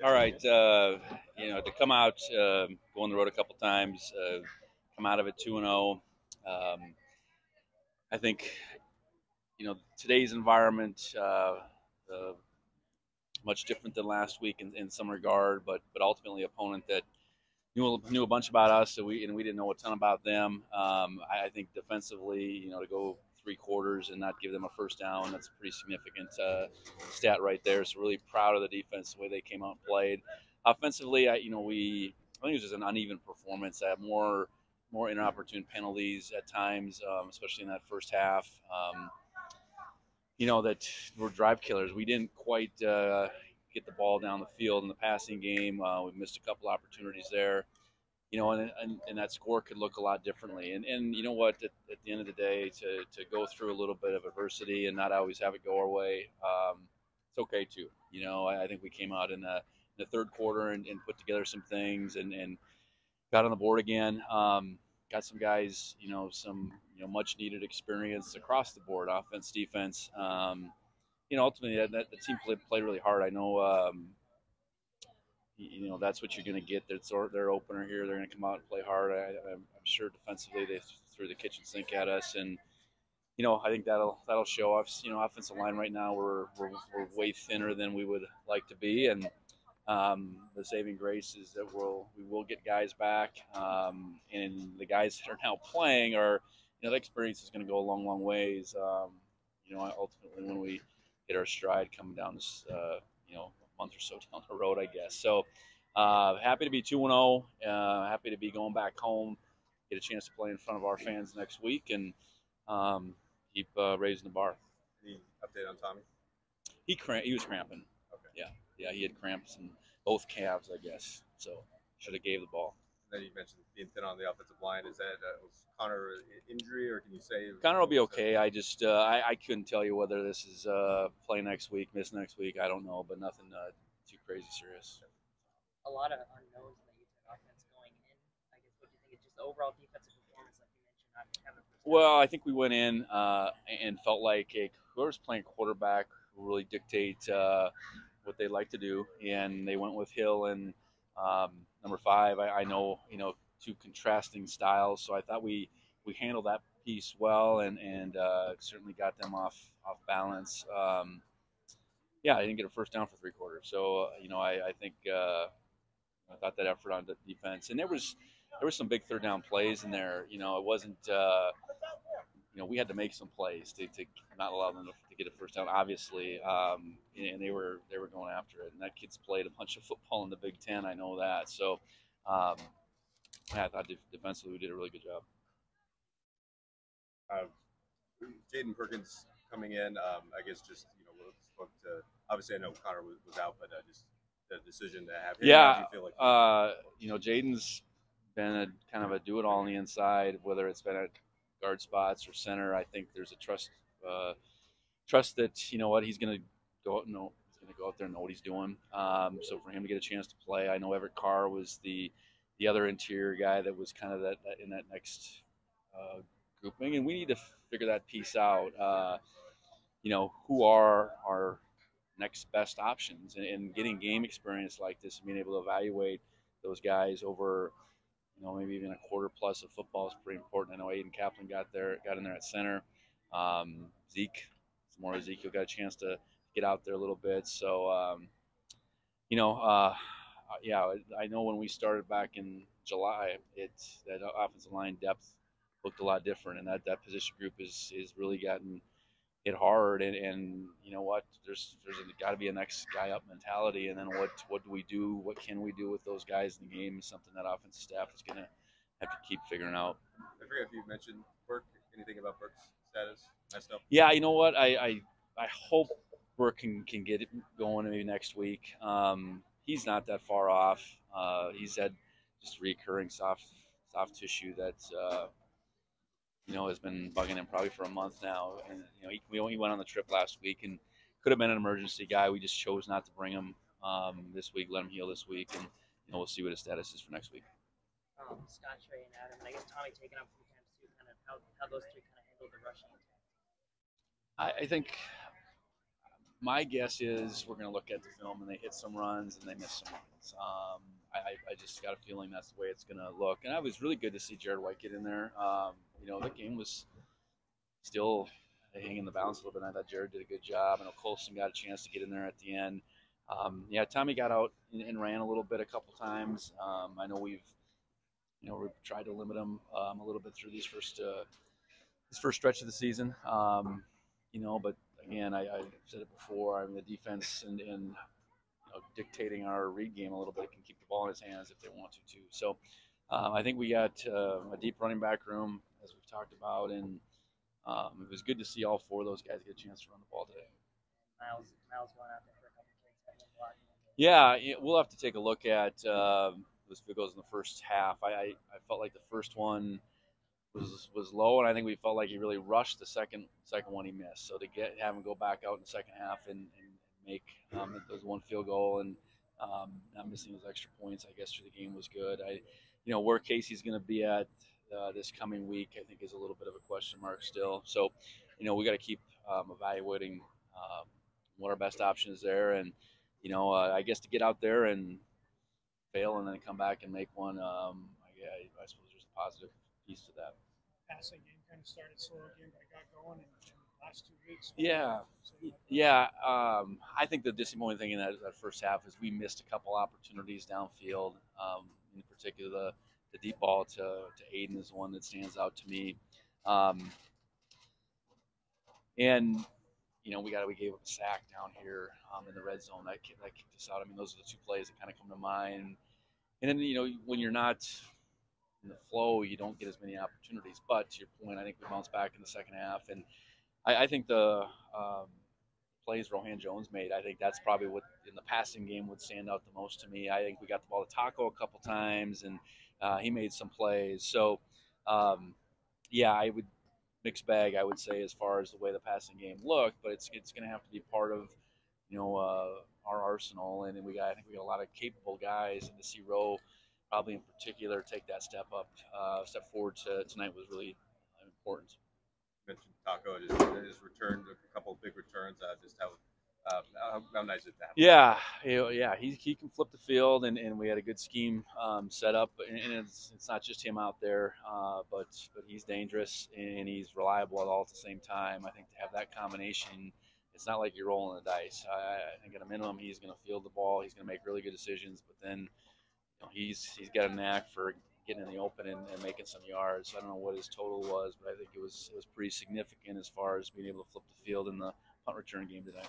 All right, to come out, go on the road a couple times, come out of it 2-0. I think today's environment much different than last week in some regard, but ultimately opponent that knew a bunch about us, so we didn't know a ton about them. I think defensively, to go 3 quarters and not give them a first down, that's a pretty significant stat right there. So really proud of the defense, the way they came out and played. Offensively, I think it was just an uneven performance. I have more inopportune penalties at times, especially in that first half. That were drive killers. We didn't quite get the ball down the field in the passing game. We missed a couple opportunities there. And that score could look a lot differently. And you know what? At the end of the day, to go through a little bit of adversity and not always have it go our way, it's okay too. I think we came out in the third quarter and put together some things and got on the board again. Got some guys, some much needed experience across the board, offense, defense. Ultimately that the team played really hard. I know. That's what you're going to get. That's their opener here. They're going to come out and play hard. I'm sure defensively they threw the kitchen sink at us, and I think that'll show us. Offensive line right now we're way thinner than we would like to be, and the saving grace is that we will get guys back, and the guys that are now playing are the experience is going to go a long ways. Ultimately when we hit our stride coming down this month or so down the road, I guess. So happy to be 2-0. Happy to be going back home, get a chance to play in front of our fans next week, and keep raising the bar. Any update on Tommy? He was cramping. Okay. Yeah, he had cramps in both calves, I guess. So should have gave the ball. And then you mentioned being thin on the offensive line. Is that was Connor injury, or can you say Connor will be okay? I just I couldn't tell you whether this is play next week, miss next week. I don't know, but nothing too crazy serious. A lot of unknowns in the Utah offense going in. I guess what do you think? It's just overall defensive performance, like you mentioned, not having a first down. Well, I think we went in and felt like whoever's playing quarterback will really dictate what they like to do, and they went with Hill and number 5. I know two contrasting styles, so I thought we handled that piece well and certainly got them off balance. I didn't get a first down for 3 quarters, so I think I thought that effort on the defense, and there was some big third down plays in there. It wasn't. We had to make some plays to not allow them to get a first down, obviously, and they were going after it. And that kid's played a bunch of football in the Big Ten. I know that. So, I thought defensively we did a really good job. Jaden Perkins coming in, I guess just spoke to. Obviously, I know Connor was out, but just the decision to have him. Yeah, how do you feel like Jaden's been kind of a do-it-all on the inside, whether it's been at guard spots or center. I think there's a trust that he's going to go out. He's going to go out there and know what he's doing. So for him to get a chance to play, I know Everett Carr was the other interior guy that was kind of that in that next grouping, and we need to figure that piece out. Who are our next best options, and getting game experience like this and being able to evaluate those guys over maybe even a quarter plus of football is pretty important. I know Aiden Kaplan got in there at center. Ezekiel got a chance to get out there a little bit. So, I know when we started back in July, that offensive line depth looked a lot different, and that position group is really gotten hit hard. And you know what? There's got to be a next guy up mentality, and then what do we do? What can we do with those guys in the game? Is something that offensive staff is going to have to keep figuring out. I forget if you mentioned Burke. Anything about Burke's status? Messed up. Yeah, you know what? I hope Burke can get it going maybe next week. He's not that far off. He's had just recurring soft tissue that has been bugging him probably for a month now. And he went on the trip last week and could have been an emergency guy. We just chose not to bring him this week. Let him heal this week, and we'll see what his status is for next week. Scott, Trey, and Adam, and I guess Tommy taking up 3 times too. Kind of how those 3 kind of handled the rushing attack. I think My guess is we're going to look at the film and they hit some runs and they miss some runs. I just got a feeling that's the way it's going to look. And it was really good to see Jared White get in there. The game was still hanging in the balance a little bit. I thought Jared did a good job. I know Colson got a chance to get in there at the end. Tommy got out and ran a little bit a couple times. I know we've tried to limit him a little bit through this first stretch of the season. But again, I've said it before. I mean, the defense and dictating our read game a little bit can keep the ball in his hands if they want to too. So I think we got a deep running back room as we've talked about, and it was good to see all four of those guys get a chance to run the ball today. Miles going out there for a couple of plays. Yeah, we'll have to take a look at those field goals in the first half. I felt like the first one was low, and I think we felt like he really rushed the second one he missed. So to have him go back out in the second half and make those one field goal and not missing those extra points, I guess, through the game was good. Where Casey's going to be at this coming week, I think, is a little bit of a question mark still. So, we got to keep evaluating what our best option is there, and I guess to get out there and fail and then come back and make one, I suppose there's a positive piece to that. Passing game kind of started slow again, but it got going in the last 2 weeks. Yeah. I think the disappointing thing in that first half is we missed a couple opportunities downfield. In particular, the deep ball to Aiden is one that stands out to me. We gave up a sack down here in the red zone that kicked us out. I mean, those are the two plays that kind of come to mind. And then when you're not in the flow, you don't get as many opportunities. But to your point, I think we bounced back in the second half, and I think the plays Rohan Jones made, I think that's probably what in the passing game would stand out the most to me. I think we got the ball to Taco a couple times, and he made some plays. So, I would mixed bag, I would say, as far as the way the passing game looked, but it's going to have to be part of our arsenal, and I think we got a lot of capable guys, and to see Rowe probably in particular take that step forward tonight was really important. You mentioned Taco his return, a couple of big returns. Just how nice is that? Yeah, he can flip the field, and we had a good scheme set up, and it's not just him out there, but he's dangerous and he's reliable all at the same time. I think to have that combination, it's not like you're rolling the dice. I think at a minimum he's going to field the ball, he's going to make really good decisions, but then he's got a knack for getting in the open and making some yards. I don't know what his total was, but I think it was pretty significant as far as being able to flip the field in the punt return game today.